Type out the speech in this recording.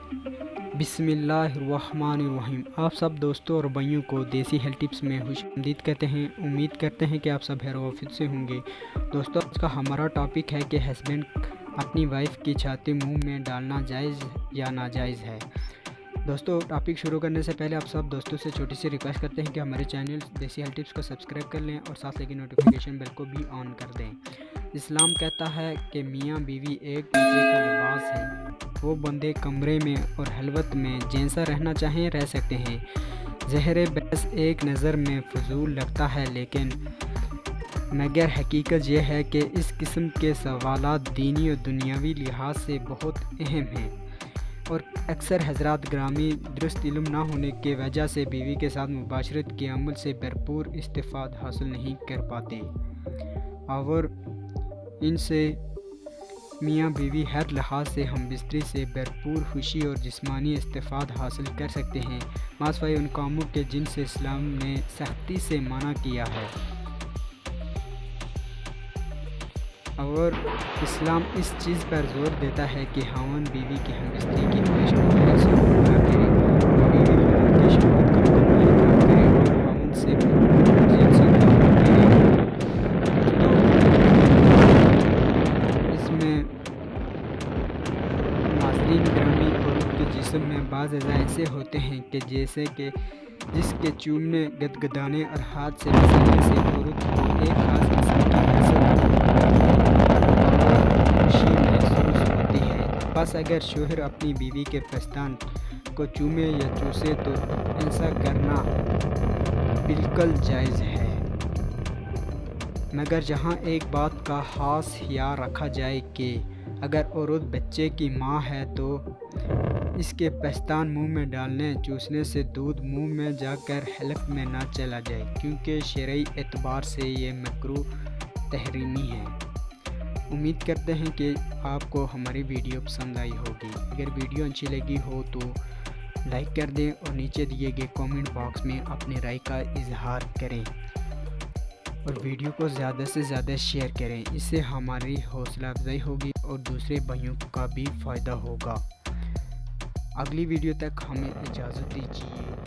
بسم اللہ الرحمن الرحیم۔ آپ سب دوستوں اور بھائیوں کو دیسی ہیلتھ ٹپس میں خوش آمدید کہتے ہیں۔ امید کرتے ہیں کہ آپ سب خیر و عافیت سے ہوں گے۔ دوستوں، آج کا ہمارا ٹاپک ہے کہ ہسبینڈ اپنی وائف کی چھاتی منہ میں ڈالنا جائز یا ناجائز ہے۔ دوستوں، ٹاپک شروع کرنے سے پہلے آپ سب دوستوں سے چھوٹی سی ریکویسٹ کرتے ہیں کہ ہمارے چینل دیسی ہیلتھ ٹپس کو سبسکرائب کر لیں اور ساتھ لگی نوٹیفیکیشن بیل کو بھی آن کر دیں۔ اسلام کہتا ہے کہ میاں بیوی ایک دوسرے کا لباس ہے۔ وہ بندے کمرے میں اور خلوت میں جیسا رہنا چاہیں رہ سکتے ہیں۔ ظاہر بحث ایک نظر میں فضول لگتا ہے، لیکن مگر حقیقت یہ ہے کہ اس قسم کے سوالات دینی اور دنیاوی لحاظ سے بہت اہم ہیں، اور اکثر حضرات گرامی درست علم نہ ہونے کی وجہ سے بیوی کے ساتھ مباشرت کے عمل سے بھرپور استفادہ حاصل نہیں کر پاتے، اور ان سے میاں بیوی ہر لحاظ سے ہم بستری سے بھرپور خوشی اور جسمانی استفادہ حاصل کر سکتے ہیں، ماسوائے ان کاموں کے جن سے اسلام نے سختی سے منع کیا ہے۔ اور اسلام اس چیز پر زور دیتا ہے کہ خاوند بیوی کی ہم بستری کی خواہش مکمل سے پورا کرے، بیوی خاوند کی شہوت کا مکمل احترام کرے اور خاوند سے جنسی تعلق کرے۔ اس میں ناظرین گرامی، عورت کے جسم میں بعض اعضاء ایسے ہوتے ہیں کہ جیسے کہ جس کے چومنے، گدگدانے اور ہاتھ سے پھسلنے سے عورت کو ایک خاص قسم کی لذت اور خوشی محسوس ہوتی ہے۔ بس اگر شوہر اپنی بیوی کے پستان کو چومے یا چوسے تو ایسا کرنا بالکل جائز ہے، مگر جہاں ایک بات کا خاص خیال رکھا جائے کہ اگر عورت بچے کی ماں ہے تو اس کے پستان منہ میں ڈالنے چوسنے سے دودھ منہ میں جا کر حلق میں نہ چلا جائے، کیونکہ شرعی اعتبار سے یہ مکروہ تحریمی ہے۔ امید کرتے ہیں کہ آپ کو ہماری ویڈیو پسند آئی ہوگی۔ اگر ویڈیو اچھی لگی ہو تو لائک کر دیں اور نیچے دیے گئے کامنٹ باکس میں اپنی رائے کا اظہار کریں، اور ویڈیو کو زیادہ سے زیادہ شیئر کریں۔ اس سے ہماری حوصلہ افزائی ہوگی اور دوسرے بھائیوں کا بھی فائدہ ہوگا۔ اگلی ویڈیو تک ہمیں اجازت دیجیے۔